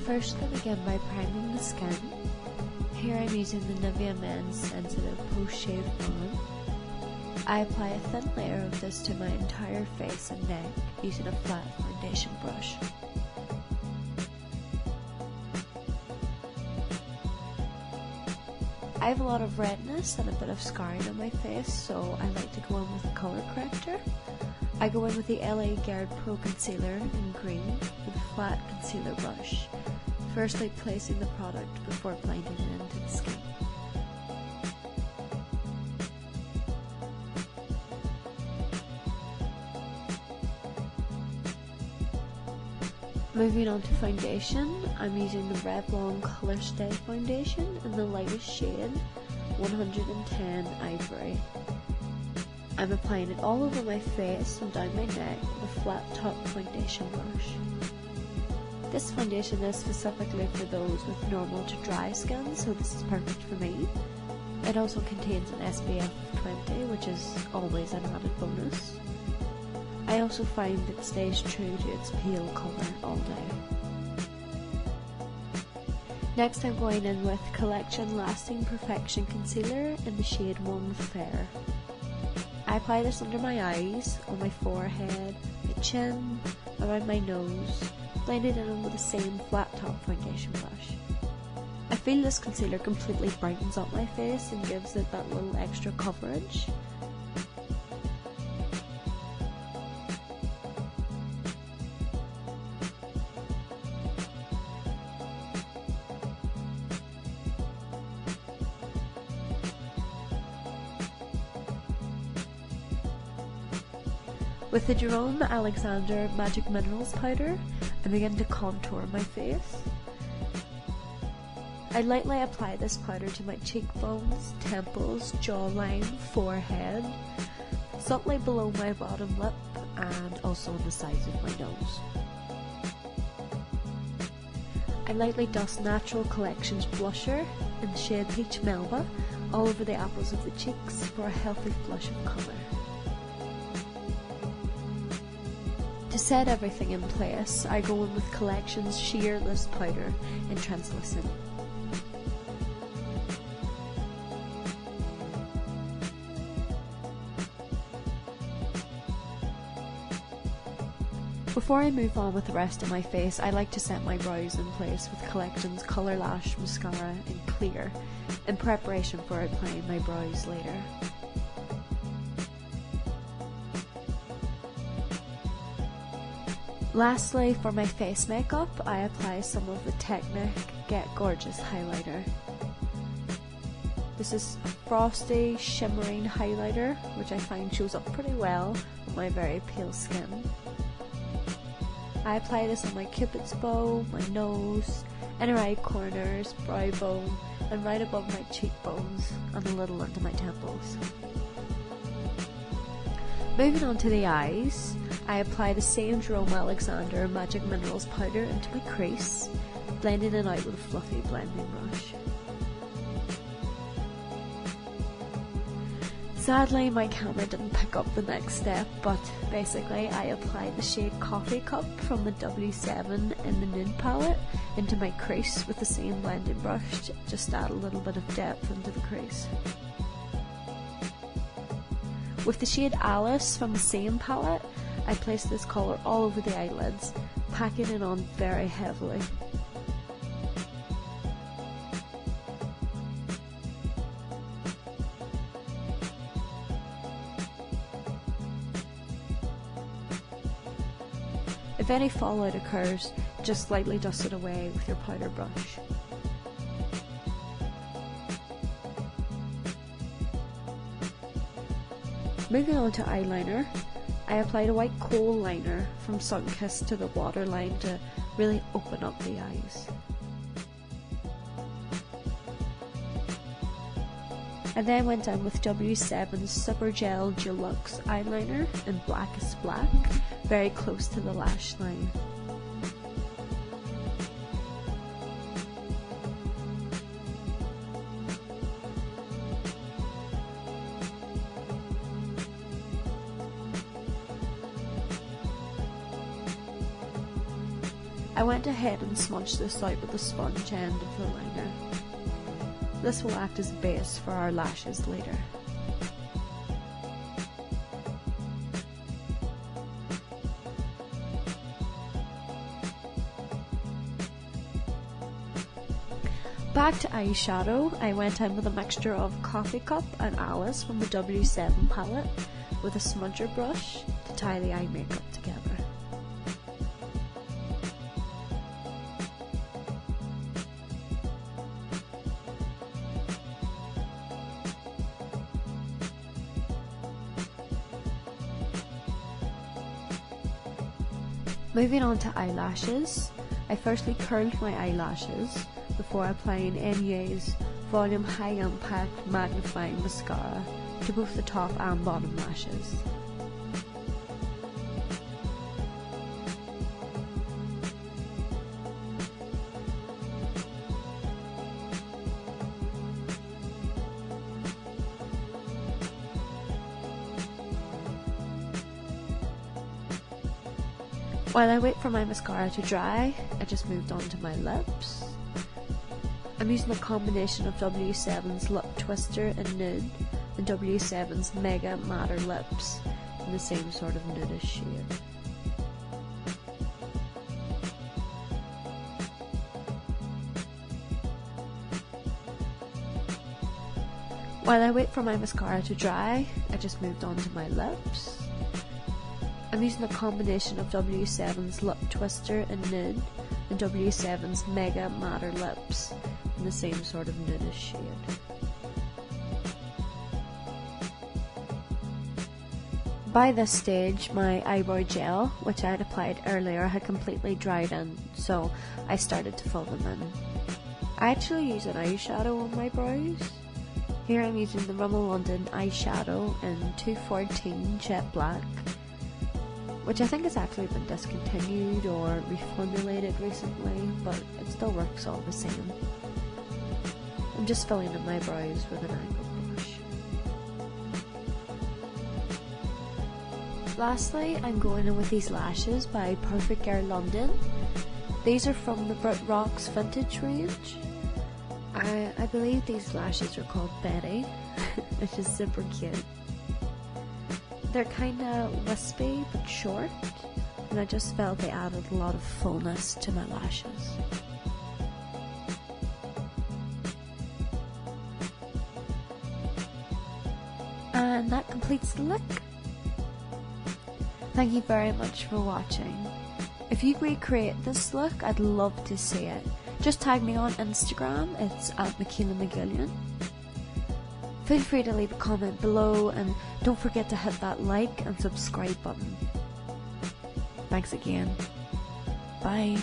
First I begin by priming the skin. Here I'm using the Nivea Men's Sensitive Post-Shave Balm. I apply a thin layer of this to my entire face and neck using a flat foundation brush. I have a lot of redness and a bit of scarring on my face, so I like to go in with a colour corrector. I go in with the LA Guard Pro Concealer in green with a flat concealer brush, firstly placing the product before blending it into the skin. Moving on to foundation, I'm using the Revlon Colour Stay Foundation in the lightest shade, 110 Ivory. I'm applying it all over my face and down my neck with a flat top foundation brush. This foundation is specifically for those with normal to dry skin, so this is perfect for me. It also contains an SPF of 20, which is always an added bonus. I also find it stays true to its pale colour all day. Next I'm going in with Collection Lasting Perfection Concealer in the shade 1 Fair. I apply this under my eyes, on my forehead, my chin, around my nose, blend it in with the same flat top foundation brush. I feel this concealer completely brightens up my face and gives it that little extra coverage. With the Jerome Alexander Magic Minerals powder, I begin to contour my face. I lightly apply this powder to my cheekbones, temples, jawline, forehead, subtly below my bottom lip, and also on the sides of my nose. I lightly dust Natural Collections blusher in the shade Peach Melba all over the apples of the cheeks for a healthy flush of colour. To set everything in place, I go in with Collections Sheerless powder in translucent. Before I move on with the rest of my face, I like to set my brows in place with Collections Colour Lash Mascara in Clear, in preparation for applying my brows later. Lastly, for my face makeup, I apply some of the Technic Get Gorgeous highlighter. This is a frosty, shimmering highlighter, which I find shows up pretty well on my very pale skin. I apply this on my cupid's bow, my nose, inner eye corners, brow bone, and right above my cheekbones, and a little under my temples. Moving on to the eyes, I apply the same Jerome Alexander Magic Minerals powder into my crease, blending it out with a fluffy blending brush. Sadly, my camera didn't pick up the next step, but basically I applied the shade Coffee Cup from the W7 in the Nude palette into my crease with the same blending brush, just to add a little bit of depth into the crease. With the shade Alice from the same palette, I placed this colour all over the eyelids, packing it on very heavily. If any fallout occurs, just lightly dust it away with your powder brush. Moving on to eyeliner, I applied a white kohl liner from Sunkissed to the waterline to really open up the eyes. I then went in with W7's Super Gel Deluxe eyeliner in Blackest Black, very close to the lash line. I went ahead and smudged this out with the sponge end of the liner. This will act as a base for our lashes later. Back to eyeshadow, I went in with a mixture of Coffee Cup and Alice from the W7 palette with a smudger brush to tie the eye makeup together. Moving on to eyelashes, I firstly curled my eyelashes before applying NUA's Volume High Impact Magnifying Mascara to both the top and bottom lashes. While I wait for my mascara to dry, I just moved on to my lips. I'm using a combination of W7's Lip Twister in Nude and W7's Mega Matter Lips in the same sort of nudish shade. While I wait for my mascara to dry, I just moved on to my lips. I'm using a combination of W7's Lip Twister in Nude and W7's Mega Matter Lips in the same sort of nudish shade. By this stage, my eyebrow gel, which I had applied earlier, had completely dried in, so I started to fill them in. I actually use an eyeshadow on my brows. Here I'm using the Rimmel London eyeshadow in 214 Jet Black, which I think has actually been discontinued or reformulated recently, but it still works all the same. I'm just filling in my brows with an angled brush. Lastly, I'm going in with these lashes by Perfect Girl London. These are from the Brit Rocks Vintage range. I believe these lashes are called Betty, which is super cute. They're kinda wispy but short, and I just felt they added a lot of fullness to my lashes. And that completes the look. Thank you very much for watching. If you recreate this look, I'd love to see it. Just tag me on Instagram, it's @Micaela. Feel free to leave a comment below and don't forget to hit that like and subscribe button. Thanks again. Bye.